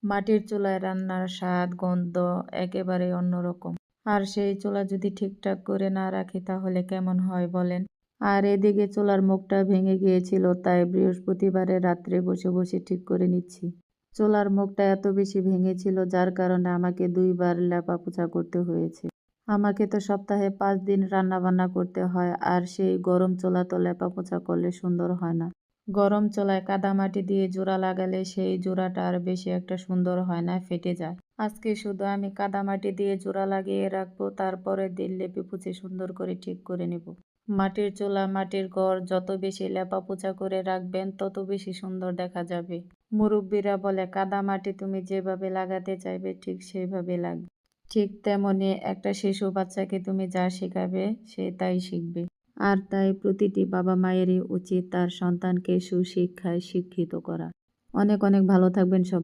মাটির চুলায় রান্নার স্বাদ, গন্ধ একেবারেই অন্যরকম। আর সেই চুলা যদি ঠিকঠাক করে না রাখি তাহলে কেমন হয় বলেন? আর এদিকে চুলার মুখটা ভেঙে গিয়েছিল, তাই বৃহস্পতিবারে রাত্রে বসে বসে ঠিক করে নিচ্ছি। চুলার মুখটা এত বেশি ভেঙেছিল যার কারণে আমাকে ২ বার লেপাপোছা করতে হয়েছে। আমাকে তো সপ্তাহে ৫ দিন রান্নাবান্না করতে হয়, আর সেই গরম চুলা তো লেপাপোছা করলে সুন্দর হয় না। গরম চুলায় কাদামাটি দিয়ে জোড়া লাগালে সেই জোড়াটা আর বেশি একটা সুন্দর হয় না, ফেটে যায়। আজকে শুধু আমি কাদামাটি দিয়ে জোড়া লাগিয়ে রাখবো, তারপরের দিন লেপে পুছে সুন্দর করে ঠিক করে নেব। মাটির চুলা, মাটির ঘর যত বেশি লেপাপোছা করে রাখবেন তত বেশি সুন্দর দেখা যাবে। মুরব্বিরা বলে কাদামাটি তুমি যেভাবে লাগাতে চাইবে ঠিক সেইভাবে লাগবে। ঠিক তেমনি একটা শিশু বাচ্চাকে তুমি যা শেখাবে সে তাই শিখবে। আর তাই প্রতিটি বাবা মায়েরই উচিত তার সন্তানকে সুশিক্ষায় শিক্ষিত করা। অনেক অনেক ভালো থাকবেন সবাই।